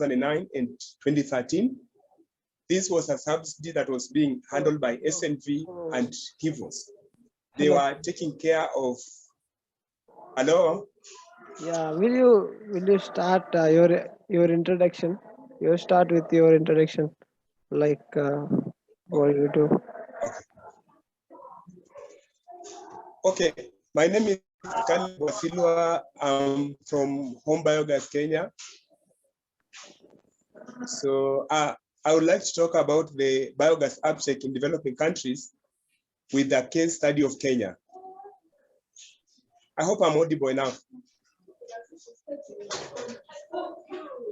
2009 and 2013. This was a subsidy that was being handled by SNV and HIVOS. They were taking care of. Hello? Yeah, will you start your introduction? You start with your introduction, like what you do. Okay, my name is Wasilwa. I'm from Home Biogas, Kenya. So I would like to talk about the biogas uptake in developing countries with the case study of Kenya. I hope I'm audible enough.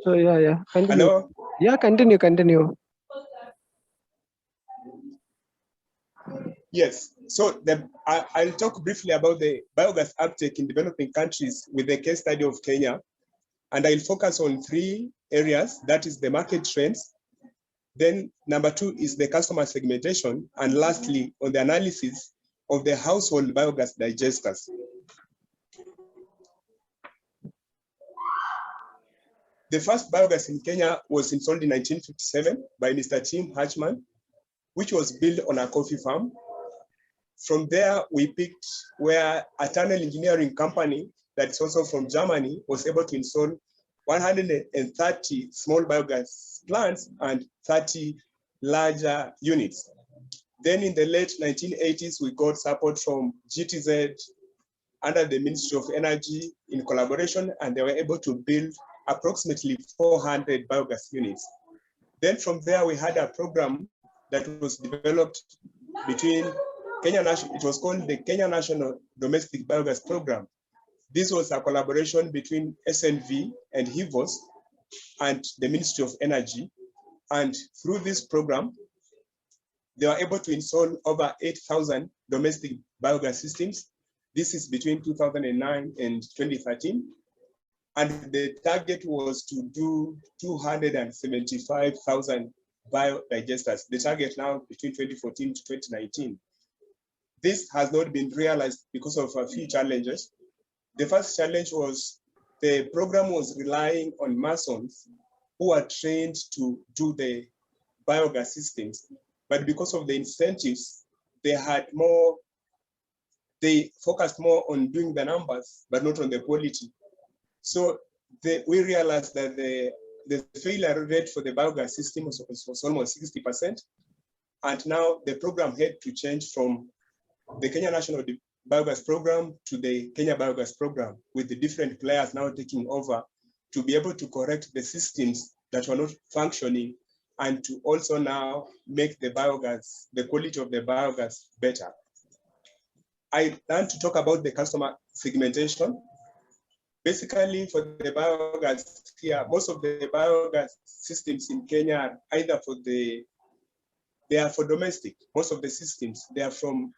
So yeah, continue. Hello? Yeah, continue. Yes, so I'll talk briefly about the biogas uptake in developing countries with the case study of Kenya. And I'll focus on 3 areas, that is the market trends. Then number 2 is the customer segmentation. And lastly, on the analysis of the household biogas digesters. The first biogas in Kenya was installed in 1957 by Mr. Tim Hatchman, which was built on a coffee farm. From there, we picked where a tunnel engineering company that's also from Germany was able to install 130 small biogas plants and 30 larger units. Then in the late 1980s, we got support from GTZ under the Ministry of Energy in collaboration, and they were able to build approximately 400 biogas units. Then from there, we had a program that was developed between Kenya National, it was called the Kenya National Domestic Biogas Program. This was a collaboration between SNV and HIVOS and the Ministry of Energy. And through this program, they were able to install over 8,000 domestic biogas systems. This is between 2009 and 2013. And the target was to do 275,000 biodigesters. The target now between 2014 to 2019. This has not been realized because of a few challenges. The first challenge was the program was relying on masons who are trained to do the biogas systems. But because of the incentives, they focused more on doing the numbers, but not on the quality. So we realized that the failure rate for the biogas system was almost 60%. And now the program had to change from the Kenya National Biogas Program to the Kenya Biogas Program, with the different players now taking over to be able to correct the systems that were not functioning and to also now make the biogas, the quality of the biogas better. I plan to talk about the customer segmentation. Basically, for the biogas here, most of the biogas systems in Kenya are either they are for domestic. Most of the systems, they are from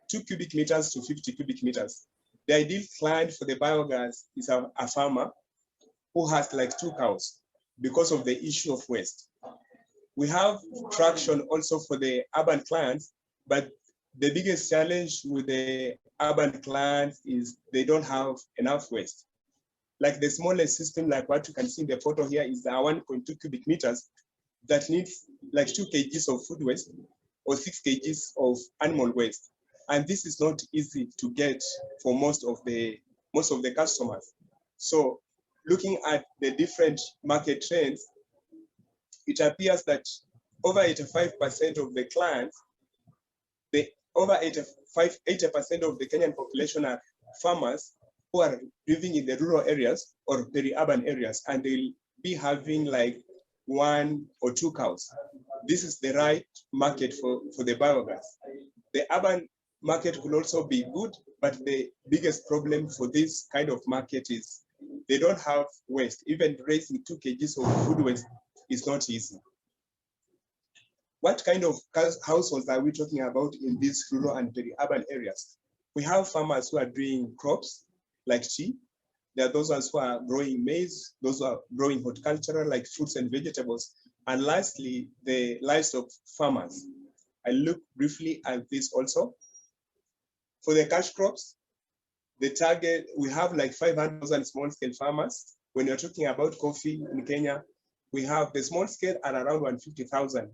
2 cubic meters to 50 cubic meters. The ideal client for the biogas is a farmer who has like 2 cows because of the issue of waste. We have traction also for the urban clients, but the biggest challenge with the urban clients is they don't have enough waste. Like the smallest system, like what you can see in the photo here, is the 1.2 cubic meters that needs like 2 kgs of food waste or 6 kgs of animal waste. And this is not easy to get for most of the customers. So looking at the different market trends, it appears that over 85% of the clients, over 80% of the Kenyan population are farmers who are living in the rural areas or peri-urban areas, and they'll be having like 1 or 2 cows. This is the right market for the biogas. The urban market could also be good, but the biggest problem for this kind of market is they don't have waste. Even raising 2 kgs of food waste is not easy. What kind of households are we talking about in these rural and peri-urban areas? We have farmers who are doing crops like tea. There are those ones who are growing maize, those who are growing horticultural like fruits and vegetables. And lastly, the livestock farmers. I look briefly at this also. For the cash crops, the target, we have like 500,000 small-scale farmers. When you're talking about coffee in Kenya, we have the small scale at around 150,000.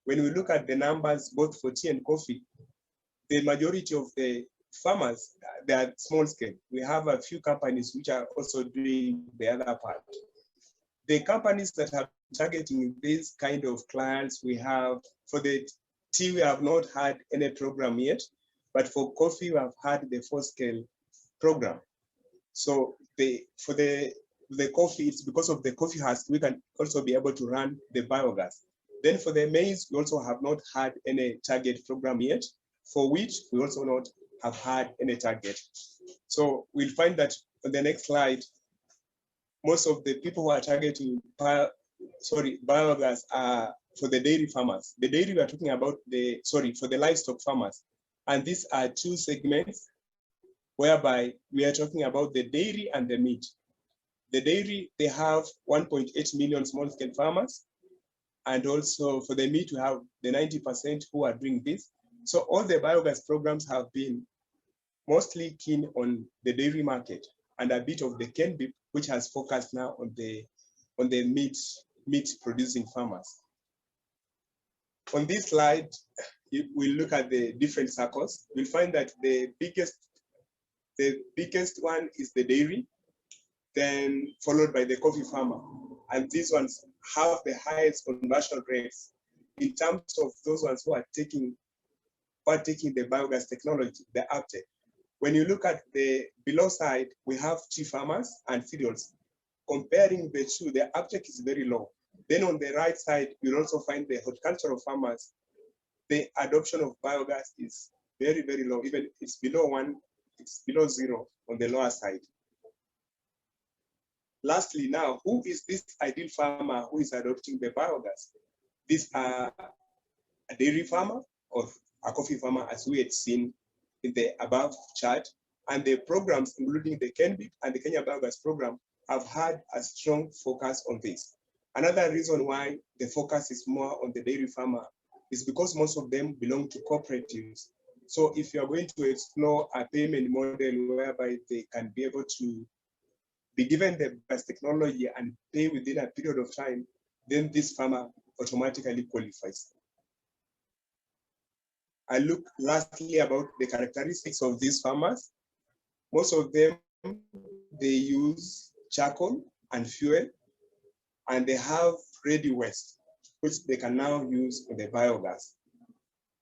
When we look at the numbers, both for tea and coffee, the majority of the farmers, they are small scale. We have a few companies which are also doing the other part. The companies that have targeting this kind of clients, we have, for the tea, we have not had any program yet, but for coffee, we have had the full scale program. So for the coffee, it's because of the coffee husk, we can also be able to run the biogas. Then for the maize, we also have not had any target program yet, for which we also not have had any target. So we'll find that on the next slide, most of the people who are targeting biogas are for the dairy farmers. The dairy we are talking about for the livestock farmers. And these are two segments whereby we are talking about the dairy and the meat. The dairy, they have 1.8 million small scale farmers. And also for the meat, we have the 90% who are doing this. So all the biogas programs have been mostly keen on the dairy market and a bit of the cane beef, which has focused now on the meat producing farmers. On this slide, if we look at the different circles, we'll find that the biggest one is the dairy, then followed by the coffee farmer. And these ones have the highest conversion rates in terms of those ones who are taking the biogas technology, the uptake. When you look at the below side, we have tea farmers and cereals. Comparing the two, the uptake is very low. Then on the right side, you'll also find the horticultural farmers. The adoption of biogas is very, very low. Even it's below 1, it's below 0 on the lower side. Lastly, now, who is this ideal farmer who is adopting the biogas? These are a dairy farmer or a coffee farmer, as we had seen in the above chart. And the programs, including the KenBIP and the Kenya Biogas program, have had a strong focus on this. Another reason why the focus is more on the dairy farmer is because most of them belong to cooperatives. So if you are going to explore a payment model whereby they can be able to be given the best technology and pay within a period of time, then this farmer automatically qualifies. I look lastly about the characteristics of these farmers. Most of them, they use charcoal and fuel, and they have ready waste, which they can now use in the biogas.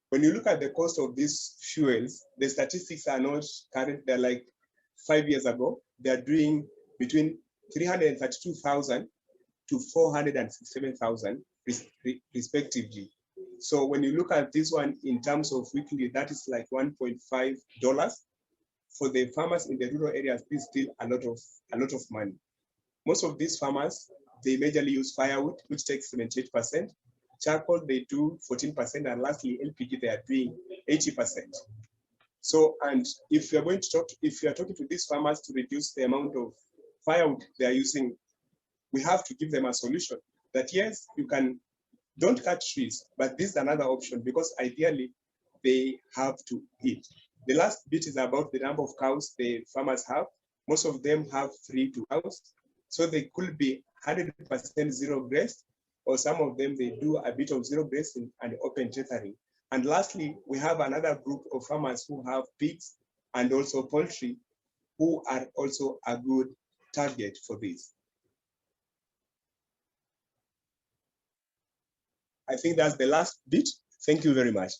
When you look at the cost of these fuels, the statistics are not current. They're like 5 years ago. They're doing between 332,000 to 467,000 respectively. So when you look at this one in terms of weekly, that is like $1.5. For the farmers in the rural areas, this is still a lot of money. Most of these farmers, they majorly use firewood, which takes 78%. Charcoal, they do 14%, and lastly, LPG, they are doing 80%. So, and if you're talking to these farmers to reduce the amount of firewood they are using, we have to give them a solution that yes, you don't cut trees, but this is another option because ideally they have to eat. The last bit is about the number of cows the farmers have. Most of them have 3 to 2 cows. So they could be 100% zero graze, or some of them, they do a bit of zero grazing and open tethering. And lastly, we have another group of farmers who have pigs and also poultry, who are also a good target for this. I think that's the last bit. Thank you very much.